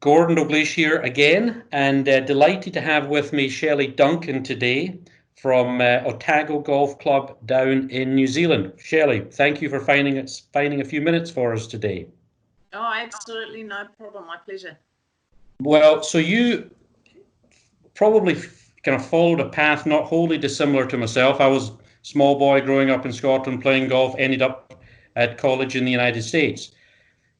Gordon Dalgleish here again, and delighted to have with me Shelley Duncan today from Otago Golf Club down in New Zealand. Shelley, thank you for finding a few minutes for us today. Oh, absolutely no problem. My pleasure. Well, so you probably kind of followed a path not wholly dissimilar to myself. I was a small boy growing up in Scotland playing golf, ended up at college in the United States.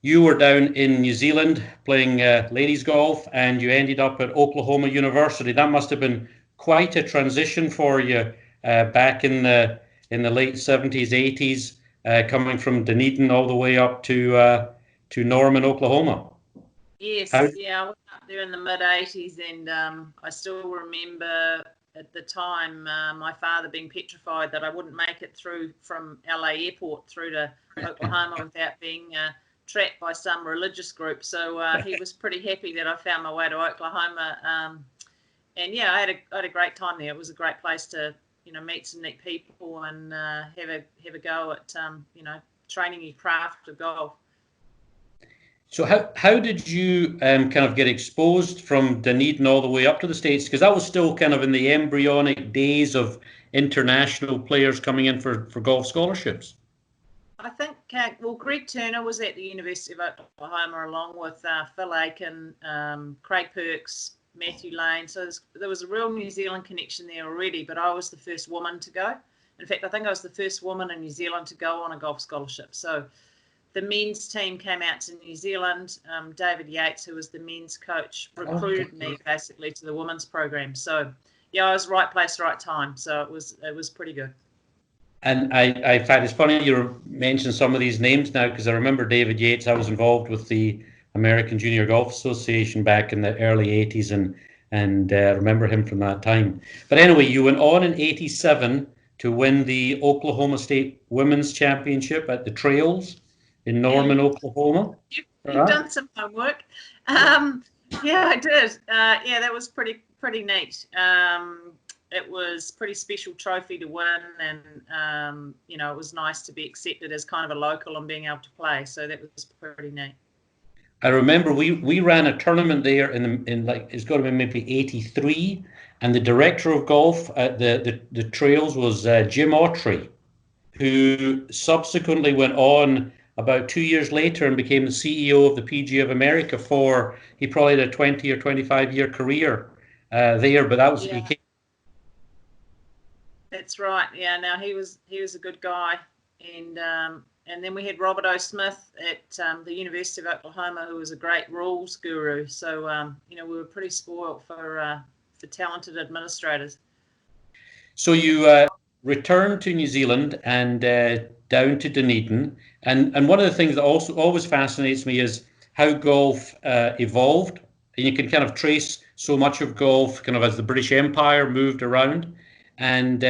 You were down in New Zealand playing ladies golf, and you ended up at Oklahoma University. That must have been quite a transition for you back in the late 70s, 80s, coming from Dunedin all the way up to Norman, Oklahoma. Yes, yeah, I went up there in the mid-80s, and I still remember at the time my father being petrified that I wouldn't make it through from LA airport through to Oklahoma without being trapped by some religious group. So he was pretty happy that I found my way to Oklahoma. And yeah, I had a great time there. It was a great place to meet some neat people and have a go at training your craft of golf. So how did you kind of get exposed from Dunedin all the way up to the States? Because that was still kind of in the embryonic days of international players coming in for golf scholarships. I think, Greg Turner was at the University of Oklahoma along with Phil Aiken, Craig Perks, Matthew Lane. So there was a real New Zealand connection there already, but I was the first woman to go. In fact, I think I was the first woman in New Zealand to go on a golf scholarship. So the men's team came out to New Zealand. David Yates, who was the men's coach, recruited me basically to the women's program. So yeah, I was right place, right time. So it was pretty good. And I find it's funny you mentioned some of these names now, because I remember David Yates. I was involved with the American Junior Golf Association back in the early 80s and remember him from that time. But anyway, you went on in 87 to win the Oklahoma State Women's Championship at the Trails in Norman, Oklahoma. You've done some homework. Yeah, I did. Yeah, that was pretty neat. It was a pretty special trophy to win, and it was nice to be accepted as kind of a local and being able to play. So that was pretty neat. I remember we ran a tournament there in like, it's got to be maybe 83, and the director of golf at the Trails was Jim Autry, who subsequently went on about 2 years later and became the CEO of the PGA of America. He probably had a 20 or 25-year career there, but that was That's right. Yeah, no, he was a good guy, and then we had Robert O. Smith at the University of Oklahoma, who was a great rules guru. So we were pretty spoiled for talented administrators. So you returned to New Zealand and down to Dunedin, and one of the things that also always fascinates me is how golf evolved, and you can kind of trace so much of golf kind of as the British Empire moved around. And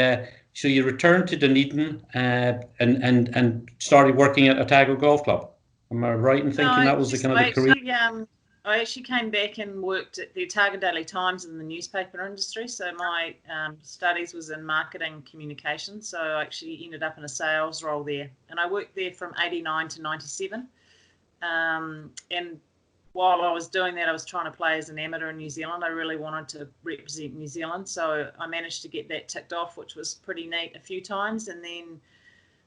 so you returned to Dunedin and started working at Otago Golf Club. Am I right in thinking that was the kind of the career? I actually came back and worked at the Otago Daily Times in the newspaper industry. So my studies was in marketing communications. So I actually ended up in a sales role there. And I worked there from 89 to 97. And while I was doing that, I was trying to play as an amateur in New Zealand. I really wanted to represent New Zealand. So I managed to get that ticked off, which was pretty neat a few times. And then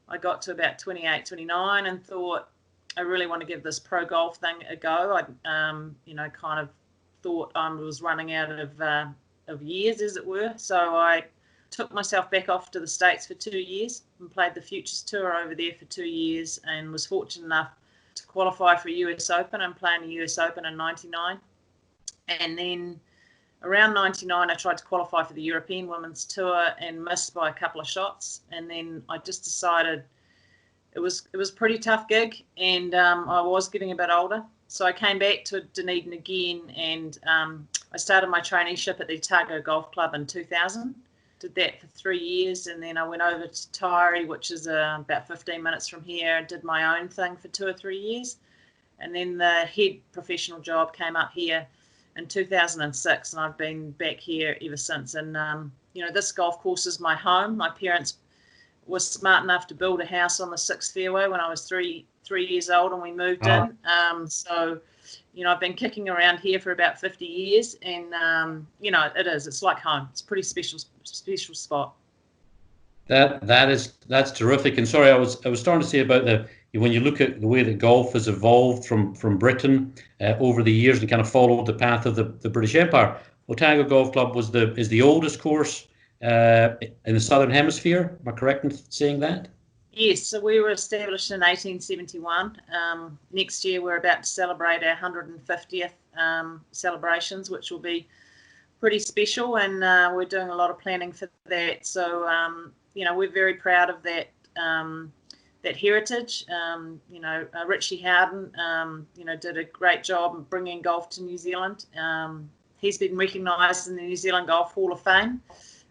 I got to about 28, 29 and thought, I really want to give this pro golf thing a go. I, kind of thought I was running out of years, as it were. So I took myself back off to the States for 2 years and played the Futures Tour over there for 2 years, and was fortunate enough to qualify for US Open and play in the US Open in 99. And then around 99, I tried to qualify for the European Women's Tour and missed by a couple of shots. And then I just decided it was a pretty tough gig, and I was getting a bit older. So I came back to Dunedin again, and I started my traineeship at the Otago Golf Club in 2000. Did that for 3 years, and then I went over to Taieri, which is about 15 minutes from here, and did my own thing for 2 or 3 years. And then the head professional job came up here in 2006, and I've been back here ever since. And, this golf course is my home. My parents was smart enough to build a house on the 6th fairway when I was three years old, and we moved in. So I've been kicking around here for about 50 years, and it's like home. It's a pretty special spot. That's terrific. And sorry, I was starting to say about when you look at the way that golf has evolved from Britain over the years and kind of followed the path of the British Empire. Otago Golf Club is the oldest course in the Southern Hemisphere. Am I correct in saying that? Yes, so we were established in 1871. Next year we're about to celebrate our 150th celebrations, which will be pretty special, and we're doing a lot of planning for that. So we're very proud of that that heritage. Ritchie Howden did a great job of bringing golf to New Zealand. He's been recognised in the New Zealand Golf Hall of Fame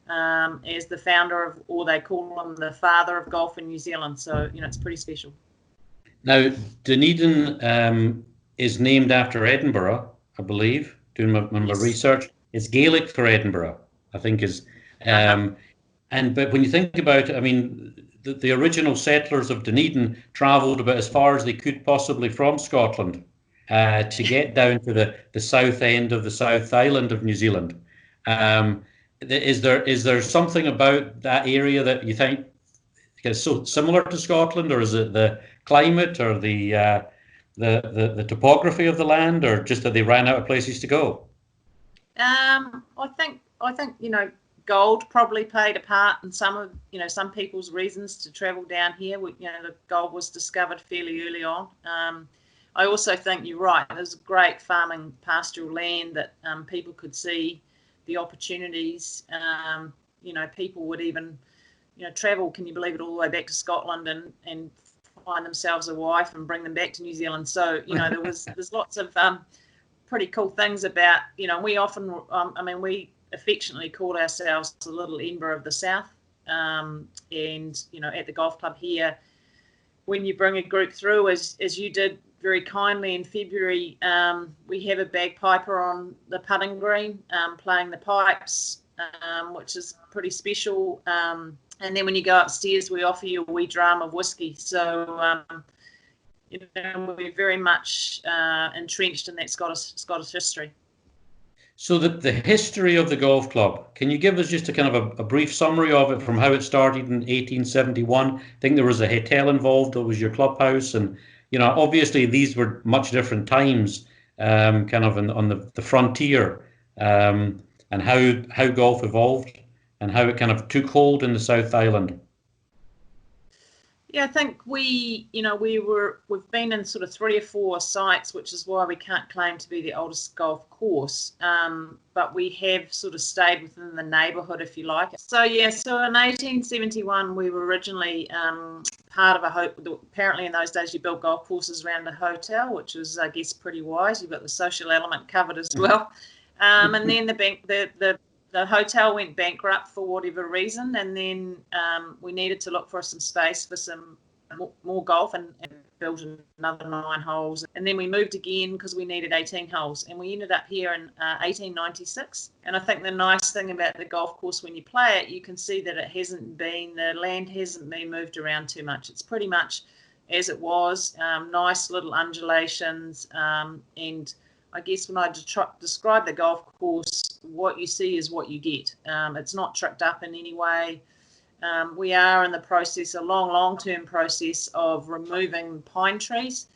as the founder of, or they call him the father of golf in New Zealand. So it's pretty special. Now, Dunedin is named after Edinburgh, I believe. Doing my research, it's Gaelic for Edinburgh, I think is. But when you think about it, I mean, the original settlers of Dunedin travelled about as far as they could possibly from Scotland to get down to the south end of the South Island of New Zealand. Is there something about that area that you think is so similar to Scotland, or is it the climate, or the topography of the land, or just that they ran out of places to go? I think gold probably played a part in some people's reasons to travel down here. The gold was discovered fairly early on. I also think you're right. There's great farming pastoral land that people could see the opportunities. People would even travel, can you believe it, all the way back to Scotland and find themselves a wife and bring them back to New Zealand. So there's lots of pretty cool things about, we often we affectionately called ourselves the little Edinburgh of the South. And at the golf club here, when you bring a group through, as you did very kindly in February, we have a bagpiper on the putting green playing the pipes, which is pretty special. And then when you go upstairs, we offer you a wee dram of whiskey. So we're very much entrenched in that Scottish history. So the history of the golf club, can you give us just a kind of a brief summary of it from how it started in 1871? I think there was a hotel involved, it was your clubhouse, and obviously these were much different times, kind of on the frontier, and how golf evolved and how it kind of took hold in the South Island. Yeah, I think we've been in sort of 3 or 4 sites, which is why we can't claim to be the oldest golf course. But we have sort of stayed within the neighbourhood, if you like. So in 1871, we were originally part of a hotel. Apparently in those days you built golf courses around a hotel, which was, I guess, pretty wise. You've got the social element covered as well. And then the hotel went bankrupt for whatever reason, and then we needed to look for some space for some more golf and built another 9 holes. And then we moved again because we needed 18 holes, and we ended up here in 1896. And I think the nice thing about the golf course, when you play it, you can see that the land hasn't been moved around too much. It's pretty much as it was, nice little undulations, and I guess when I describe the golf course, what you see is what you get. It's not tricked up in any way. We are in the process, a long-term process of removing pine trees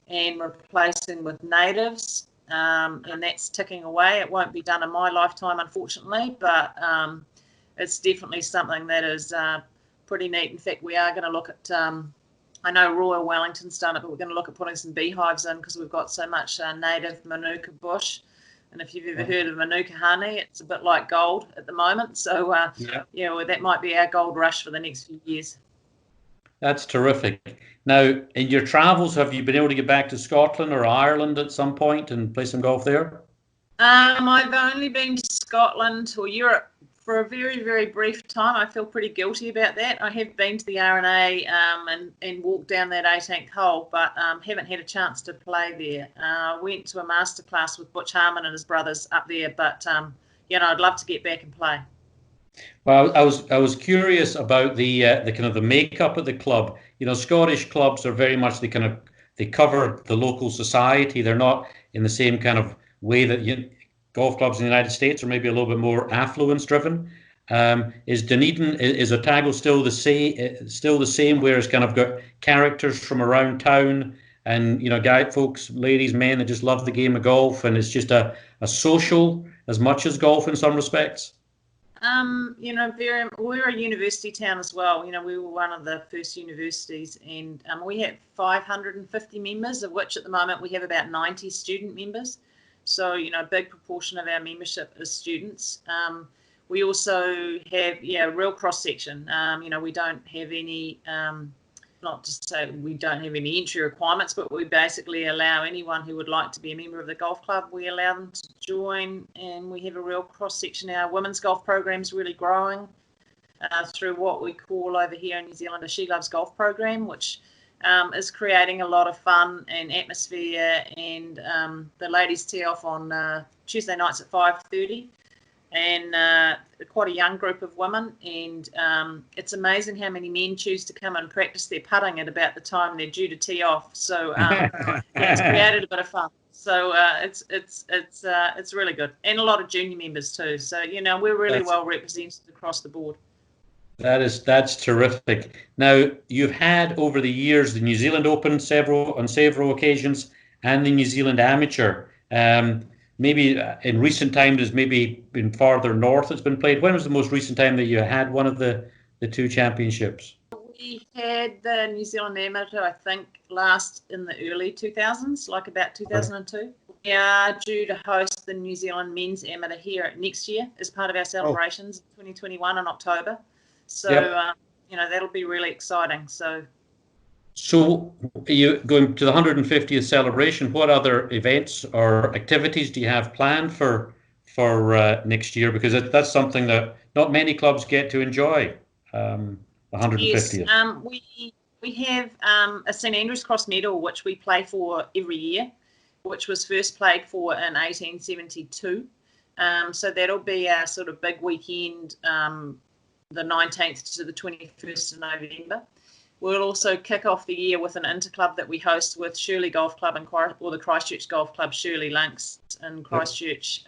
and replacing with natives, and that's ticking away. It won't be done in my lifetime, unfortunately, but it's definitely something that is pretty neat. In fact, we are going to look at I know Royal Wellington's done it, but we're going to look at putting some beehives in because we've got so much native manuka bush. And if you've ever heard of manuka honey, it's a bit like gold at the moment. So, that might be our gold rush for the next few years. That's terrific. Now, in your travels, have you been able to get back to Scotland or Ireland at some point and play some golf there? I've only been to Scotland or Europe for a very, very brief time. I feel pretty guilty about that. I have been to the R&A and walked down that 18th hole, but haven't had a chance to play there. Went to a masterclass with Butch Harmon and his brothers up there, but I'd love to get back and play. Well, I was curious about the kind of the makeup of the club. Scottish clubs are very much they cover the local society. They're not in the same kind of way that golf clubs in the United States are maybe a little bit more affluence driven. Is Dunedin, is Otago still the same, where it's kind of got characters from around town and, guy folks, ladies, men that just love the game of golf, and it's just a social as much as golf in some respects? We're a university town as well. We were one of the first universities, and we have 550 members, of which at the moment we have about 90 student members. So, a big proportion of our membership is students. We also have, a real cross-section. We don't have any, not to say we don't have any entry requirements, but we basically allow anyone who would like to be a member of the golf club, we allow them to join, and we have a real cross-section. Our women's golf program is really growing through what we call over here in New Zealand a She Loves Golf program, which is creating a lot of fun and atmosphere, and the ladies tee off on Tuesday nights at 5:30, and quite a young group of women, and it's amazing how many men choose to come and practice their putting at about the time they're due to tee off. So it's created a bit of fun. So it's really good, and a lot of junior members too. So we're really well represented across the board. That's terrific. Now, you've had over the years the New Zealand Open on several occasions, and the New Zealand Amateur. Maybe in recent times has maybe been farther north it's been played. When was the most recent time that you had one of the two championships? We had the New Zealand Amateur, I think, last in the early 2000s, like about 2002. We are due to host the New Zealand Men's Amateur here next year as part of our celebrations in 2021 in October. So, that'll be really exciting. So you going to the 150th celebration, what other events or activities do you have planned for next year? Because that's something that not many clubs get to enjoy, the 150th. Yes, we have a St Andrews Cross Medal, which we play for every year, which was first played for in 1872. So that'll be our sort of big weekend, the 19th to the 21st of November. We'll also kick off the year with an interclub that we host with Shirley Golf Club or the Christchurch Golf Club, Shirley Links in Christchurch,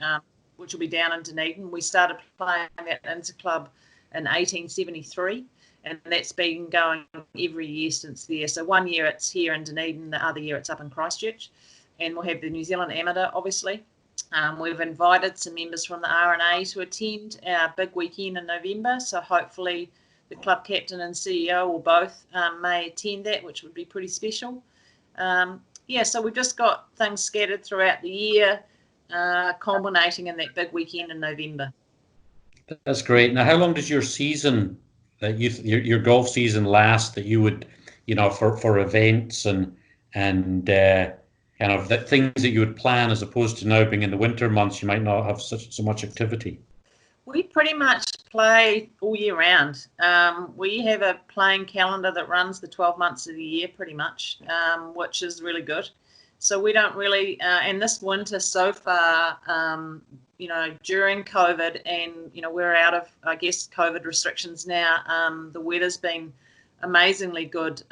which will be down in Dunedin. We started playing that interclub in 1873, and that's been going every year since there. So one year it's here in Dunedin, the other year it's up in Christchurch, and we'll have the New Zealand Amateur, obviously. We've invited some members from the R&A to attend our big weekend in November, so hopefully the club captain and CEO or both may attend that, which would be pretty special. So we've just got things scattered throughout the year, culminating in that big weekend in November. That's great. Now, how long does your season, your golf season last, that you would, for events and kind of the things that you would plan, as opposed to now being in the winter months, you might not have so much activity? We pretty much play all year round. We have a playing calendar that runs the 12 months of the year pretty much, which is really good. So we don't really, and this winter so far, during COVID, and, we're out of, I guess, COVID restrictions now, the weather's been amazingly good.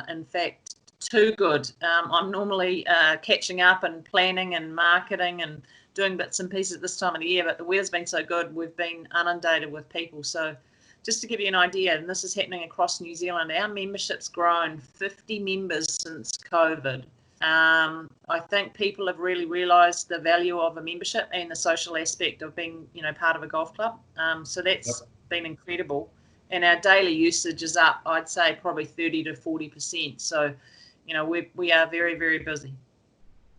In fact, too good. I'm normally catching up and planning and marketing and doing bits and pieces at this time of the year, but the weather's been so good, we've been inundated with people. So just to give you an idea, and this is happening across New Zealand, our membership's grown 50 members since COVID. I think people have really realised the value of a membership and the social aspect of being, part of a golf club. So that's been incredible. And our daily usage is up, I'd say, probably 30 to 40%. So, we are very, very busy.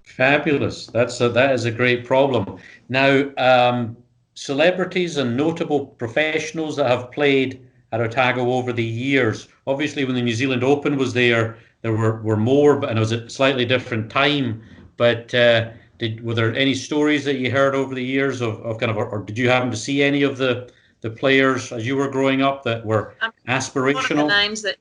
Fabulous. That is a great problem. Now, celebrities and notable professionals that have played at Otago over the years. Obviously, when the New Zealand Open was there were more, and it was a slightly different time. But were there any stories that you heard over the years of kind of, or did you happen to see any of the players as you were growing up that were aspirational?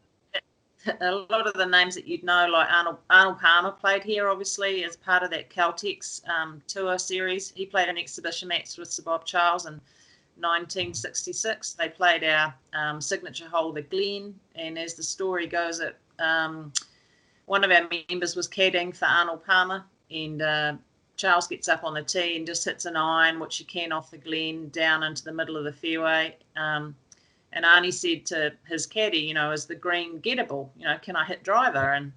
A lot of the names that you'd know, like Arnold Palmer played here, obviously, as part of that Caltex tour series. He played an exhibition match with Sir Bob Charles in 1966. They played our signature hole, the Glen, and as the story goes, one of our members was caddying for Arnold Palmer, and Charles gets up on the tee and just hits an iron, which he can off the glen down into the middle of the fairway. And Arnie said to his caddy, you know, is the green gettable? You know, can I hit driver? And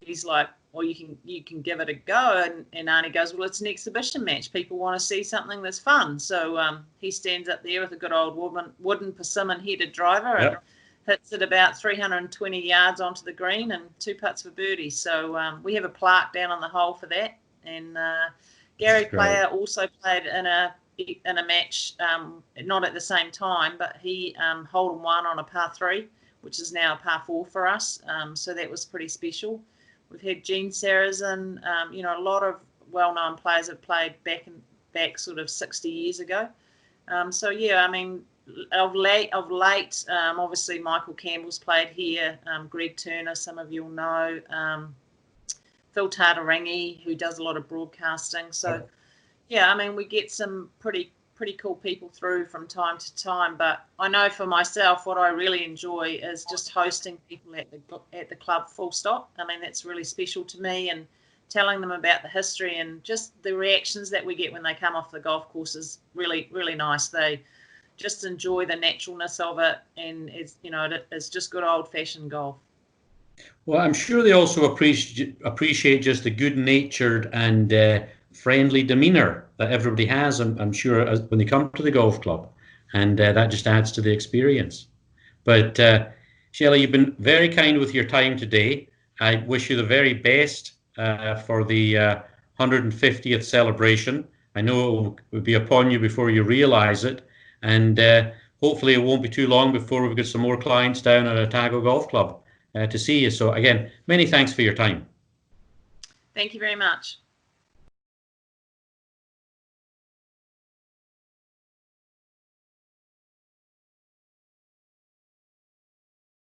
he's like, well, you can give it a go. And Arnie goes, well, it's an exhibition match. People want to see something that's fun. So he stands up there with a good old wooden persimmon headed driver and hits it about 320 yards onto the green and 2 putts for birdie. So we have a plaque down on the hole for that. And Gary Player also played in a match, not at the same time, but he hole in one on a par 3, which is now a par 4 for us. So that was pretty special. We've had Gene Sarazen, you know, a lot of well-known players have played back sort of 60 years ago. So yeah, I mean, of late, obviously Michael Campbell's played here, Greg Turner, some of you'll know, Phil Tartaringi, who does a lot of broadcasting. So yeah, I mean, we get some pretty cool people through from time to time. But I know for myself, what I really enjoy is just hosting people at the club. Full stop. I mean, that's really special to me, and telling them about the history and just the reactions that we get when they come off the golf course is really, really nice. They just enjoy the naturalness of it, and it's, you know, it's just good old-fashioned golf. Well, I'm sure they also appreciate just the good-natured and friendly demeanour that everybody has, I'm sure, when they come to the golf club, and that just adds to the experience. But Shelley, you've been very kind with your time today. I wish you the very best for the 150th celebration. I know it will be upon you before you realise it, and hopefully it won't be too long before we've got some more clients down at Otago Golf Club to see you. So again, many thanks for your time. Thank you very much.